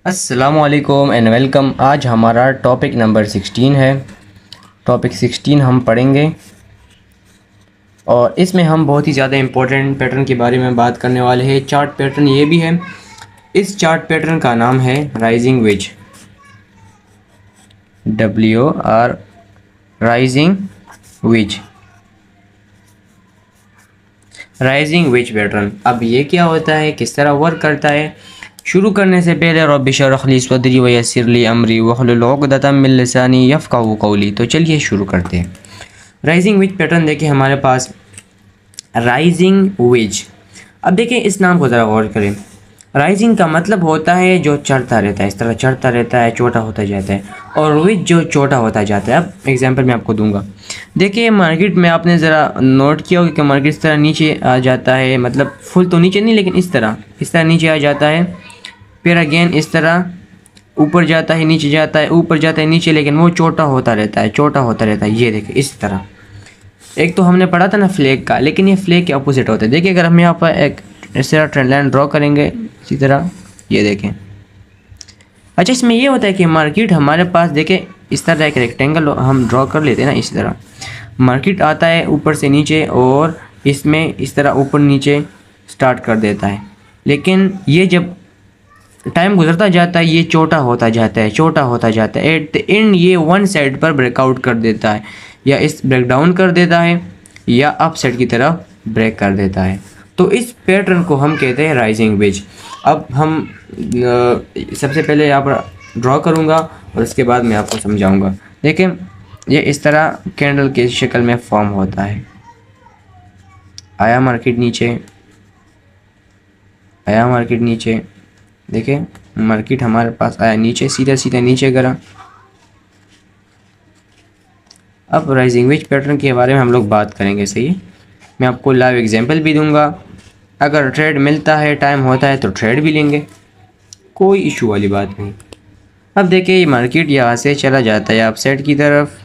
अस्सलामुअलैकुम and welcome. आज हमारा टॉपिक नंबर 16 है। टॉपिक 16 हम पढ़ेंगे और इसमें हम बहुत ही ज़्यादा इम्पोर्टेंट पैटर्न के बारे में बात करने वाले हैं। चार्ट पैटर्न ये भी है। इस चार्ट पैटर्न का नाम है rising veg, WR rising veg, rising veg pattern. अब ये क्या होता है, किस तरह वर्क करता है, शुरू करने से पहले रब्बि शरह ली सदरी व यस्सिर ली अमरी वहलुल उक़दतम मिन लिसानी यफ़क़हू क़ौली। तो चलिए शुरू करते हैं। राइजिंग वेज पैटर्न देखिए हमारे पास राइजिंग वेज। अब देखिए इस नाम को ज़रा गौर करें। राइजिंग का मतलब होता है जो चढ़ता रहता है, इस तरह चढ़ता रहता है, छोटा होता जाता है, और वेज जो छोटा होता जाता है। अब एग्जांपल मैं आपको दूंगा। देखिए मार्केट में आपने ज़रा नोट किया होगा कि मार्केट इस तरह नीचे आ जाता है, मतलब फुल तो नीचे नहीं लेकिन इस तरह नीचे आ जाता है, फिर अगेन इस तरह ऊपर जाता है, नीचे जाता है, ऊपर जाता है, नीचे, लेकिन वो छोटा होता रहता है, छोटा होता रहता है। ये देखिए इस तरह। एक तो हमने पढ़ा था ना फ्लैग का, लेकिन ये फ्लैग के अपोजिट होता है। देखिए अगर हम यहाँ पर एक इस तरह ट्रेंड लाइन ड्रॉ करेंगे इसी तरह, ये देखें। अच्छा इसमें ये होता है कि मार्केट हमारे पास देखिए इस तरह एक रेक्टेंगल हम ड्रॉ कर लेते हैं ना, इसी तरह मार्केट आता है ऊपर से नीचे और इसमें इस तरह ऊपर नीचे स्टार्ट कर देता है। लेकिन ये जब टाइम गुजरता जाता है ये छोटा होता जाता है, छोटा होता जाता है। एट द एंड ये वन साइड पर ब्रेकआउट कर देता है, या इस ब्रेक डाउन कर देता है, या अप साइड की तरफ ब्रेक कर देता है। तो इस पैटर्न को हम कहते हैं राइजिंग वेज। अब हम सबसे पहले यहाँ पर ड्रॉ करूँगा और उसके बाद मैं आपको समझाऊँगा। देखिए ये इस तरह कैंडल की शक्ल में फॉर्म होता है। आया मार्केट नीचे, आया मार्केट नीचे, देखिए मार्केट हमारे पास आया नीचे, सीधा सीधा नीचे गिरा। अब राइजिंग वेज पैटर्न के बारे में हम लोग बात करेंगे, सही है। मैं आपको लाइव एग्जांपल भी दूंगा। अगर ट्रेड मिलता है, टाइम होता है तो ट्रेड भी लेंगे, कोई इशू वाली बात नहीं। अब देखिए ये मार्केट यहाँ से चला जाता है अपसाइड की तरफ,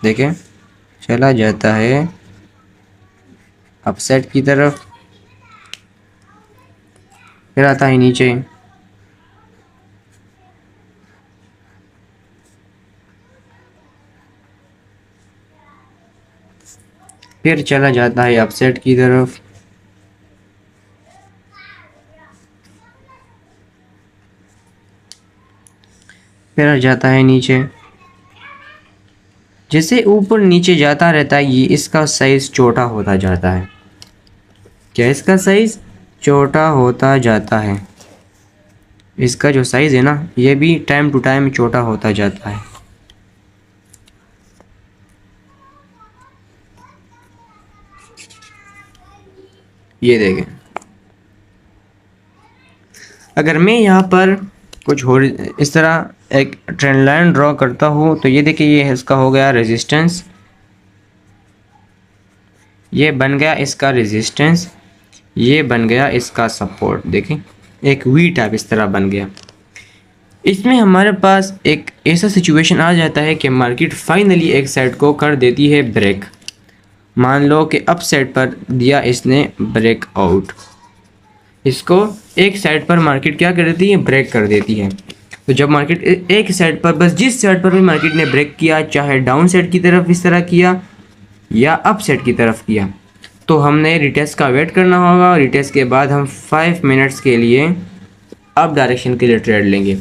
देखें चला जाता है अपसाइड की तरफ, फिर आता है नीचे, फिर चला जाता है अपसाइड की तरफ, फिर आ जाता है नीचे। जैसे ऊपर नीचे जाता रहता है ये इसका साइज़ छोटा होता जाता है। क्या इसका साइज़ छोटा होता जाता है, इसका जो साइज़ है ना ये भी टाइम टू टाइम छोटा होता जाता है। ये देखें, अगर मैं यहाँ पर कुछ हो इस तरह एक ट्रेंड लाइन ड्रॉ करता हूँ तो ये देखिए ये इसका हो गया रेजिस्टेंस, ये बन गया इसका रेजिस्टेंस, ये बन गया इसका सपोर्ट। देखें एक वी टाइप इस तरह बन गया। इसमें हमारे पास एक ऐसा सिचुएशन आ जाता है कि मार्केट फाइनली एक साइड को कर देती है ब्रेक। मान लो कि अप साइड पर दिया इसने ब्रेक आउट, इसको एक साइड पर मार्केट क्या कर देती है, ब्रेक कर देती है। तो जब मार्केट एक साइड पर, बस जिस साइड पर भी मार्केट ने ब्रेक किया, चाहे डाउन साइड की तरफ इस तरह किया या अप साइड की तरफ किया, तो हमने रिटेस्ट का वेट करना होगा। रिटेस्ट के बाद हम 5 मिनट्स के लिए अप डायरेक्शन के लिए ट्रेड लेंगे।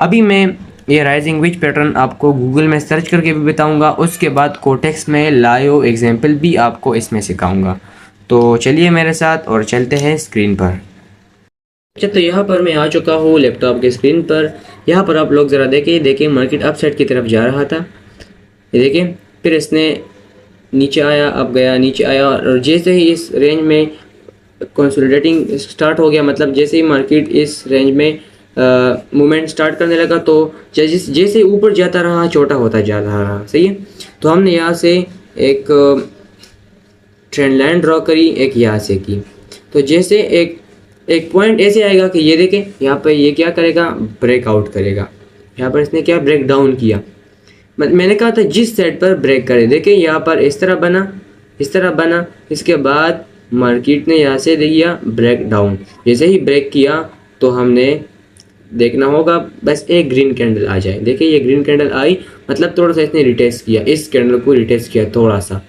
अभी मैं ये राइजिंग वेज पैटर्न आपको गूगल में सर्च करके भी बताऊंगा, उसके बाद कोटेक्स में लाइव एग्जांपल भी आपको इसमें सिखाऊंगा। तो चलिए मेरे साथ और चलते हैं स्क्रीन पर। अच्छा तो यहाँ पर मैं आ चुका हूँ लैपटॉप के स्क्रीन पर। यहाँ पर आप लोग ज़रा देखिए मार्केट अप साइड की तरफ जा रहा था, ये देखिए, फिर इसने नीचे आया, अब गया, नीचे आया, और जैसे ही इस रेंज में कंसोलिडेटिंग स्टार्ट हो गया, मतलब जैसे ही मार्केट इस रेंज में मूवमेंट स्टार्ट करने लगा, तो जैसे ऊपर जाता रहा छोटा होता जा रहा, सही है। तो हमने यहाँ से एक ट्रेंड लाइन ड्रॉ करी, एक यहाँ से की, तो जैसे एक पॉइंट ऐसे आएगा कि ये देखें यहाँ पर ये क्या करेगा, ब्रेकआउट करेगा। यहाँ पर इसने क्या ब्रेक डाउन किया, मैंने कहा था जिस साइड पर ब्रेक करे। देखिए यहाँ पर इस तरह बना, इस तरह बना, इसके बाद मार्केट ने यहाँ से दिया ब्रेक डाउन। जैसे ही ब्रेक किया तो हमने देखना होगा बस एक ग्रीन कैंडल आ जाए। देखिए ये ग्रीन कैंडल आई, मतलब थोड़ा सा इसने रिटेस्ट किया, इस कैंडल को रिटेस्ट किया थोड़ा सा।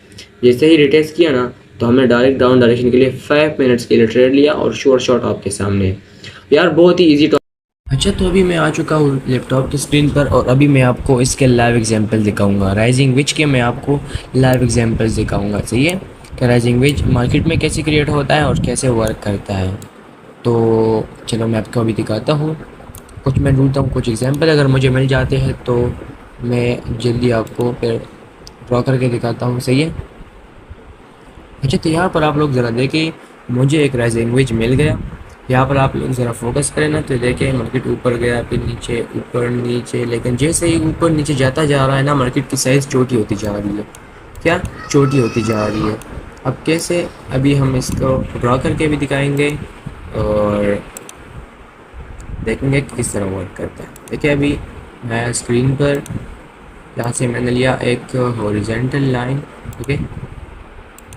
जैसे ही रिटेस्ट किया ना, तो हमने डायरेक्ट डाउन डायरेक्शन के लिए 5 मिनट्स के लिए ट्रेड लिया और श्योर शॉट आपके सामने है। यार बहुत ही ईजी। अच्छा, तो अभी मैं आ चुका हूँ लैपटॉप की स्क्रीन पर और अभी मैं आपको इसके लाइव एग्जांपल दिखाऊंगा। राइजिंग विच के मैं आपको लाइव एग्जांपल्स दिखाऊंगा, सही है, कि राइजिंग विच मार्केट में कैसे क्रिएट होता है और कैसे वर्क करता है। तो चलो मैं आपको अभी दिखाता हूँ। कुछ मैं ढूंढता हूँ कुछ एग्जांपल, अगर मुझे मिल जाते हैं तो मैं जल्दी आपको फिर ड्रॉ करके दिखाता हूँ, सही है। अच्छा, तो यहाँ पर आप लोग ज़रा देखें, मुझे एक राइजिंग वेज मिल गया। यहाँ पर आप लोग ज़रा फोकस करें ना, तो देखें मार्केट ऊपर गया, फिर नीचे, ऊपर नीचे, लेकिन जैसे ही ऊपर नीचे जाता जा रहा है ना, मार्केट की साइज़ छोटी होती जा रही है। क्या छोटी होती जा रही है? अब कैसे, अभी हम इसको ड्रॉ करके भी दिखाएंगे और देखेंगे कि किस तरह वर्क करता है। देखिए अभी मैं स्क्रीन पर यहाँ से मैंने लिया एक हॉरिजेंटल लाइन, ओके,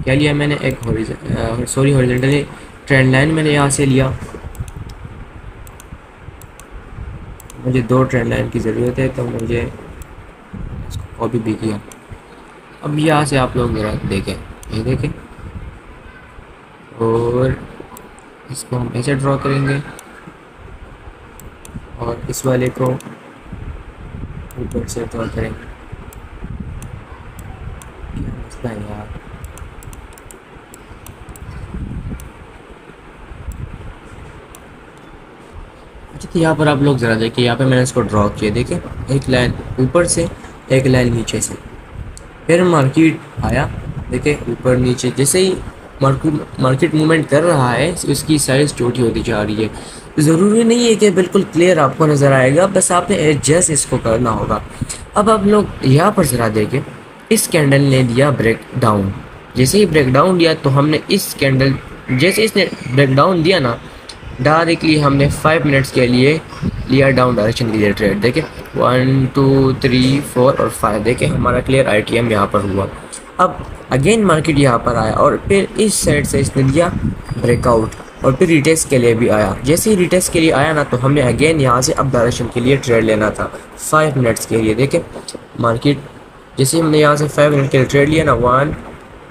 क्या लिया मैंने, एक हॉरिजेंटल ट्रेंड लाइन मैंने यहाँ से लिया। मुझे 2 ट्रेंड लाइन की ज़रूरत है, तो मुझे इसको कॉपी भी किया। अब यहाँ से आप लोग ज़रा देखें, ये देखें, और इसको हम ऐसे ड्रॉ करेंगे और इस वाले को ऊपर से ड्रॉ करेंगे। क्या मसला है यार। अच्छा, तो यहाँ पर आप लोग ज़रा देखिए, यहाँ पे मैंने इसको ड्रॉ किया, देखिए एक लाइन ऊपर से, एक लाइन नीचे से, फिर मार्केट आया, देखिए ऊपर नीचे, जैसे ही मार्केट मूवमेंट कर रहा है उसकी साइज़ छोटी होती जा रही है। ज़रूरी नहीं है कि बिल्कुल क्लियर आपको नज़र आएगा, बस आपने एडजस्ट इसको करना होगा। अब आप लोग यहाँ पर ज़रा देखें, इस कैंडल ने दिया ब्रेक डाउन। जैसे ही ब्रेक डाउन दिया तो हमने इस कैंडल, जैसे इसने ब्रेक डाउन दिया ना, डायरेक्टली हमने 5 मिनट्स के लिए लिया डाउन डायरेक्शन के लिए ट्रेड। देखें 1 2 3 4 और 5, देखें हमारा क्लियर ITM यहाँ पर हुआ। अब अगेन मार्केट यहाँ पर आया और फिर इस साइड से इसने दिया ब्रेकआउट और फिर रिटेस्ट के लिए भी आया। जैसे ही रिटेस्ट के लिए आया ना, तो हमने अगेन यहाँ से अप डायरेक्शन के लिए ट्रेड लेना था 5 मिनट्स के लिए। देखें मार्केट, जैसे हमने यहाँ से 5 मिनट के लिए ट्रेड लिया ना, 1,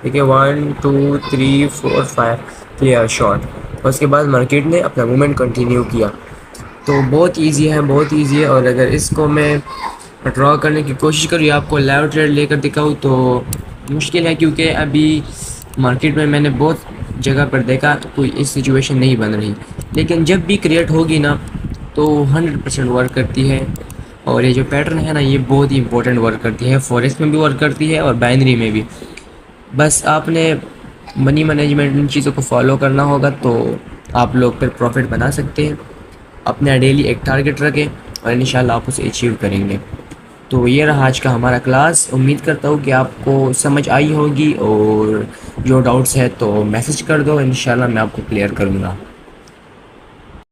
देखिए 1 2 3 4 5 क्लियर शॉट, और उसके बाद मार्केट ने अपना मूवमेंट कंटिन्यू किया। तो बहुत इजी है, बहुत इजी है। और अगर इसको मैं ड्रॉ करने की कोशिश करूँ, आपको लाइव ट्रेड लेकर दिखाऊँ, तो मुश्किल है, क्योंकि अभी मार्केट में मैंने बहुत जगह पर देखा कोई इस सिचुएशन नहीं बन रही। लेकिन जब भी क्रिएट होगी ना, तो 100% वर्क करती है। और ये जो पैटर्न है ना, ये बहुत ही इंपॉर्टेंट वर्क करती है, फॉरेक्स में भी वर्क करती है और बाइनरी में भी। बस आपने मनी मैनेजमेंट इन चीज़ों को फॉलो करना होगा, तो आप लोग फिर प्रॉफिट बना सकते हैं। अपने डेली एक टारगेट रखें और इंशाल्लाह आप उसे अचीव करेंगे। तो ये रहा आज का हमारा क्लास। उम्मीद करता हूँ कि आपको समझ आई होगी, और जो डाउट्स है तो मैसेज कर दो, इंशाल्लाह मैं आपको क्लियर करूँगा।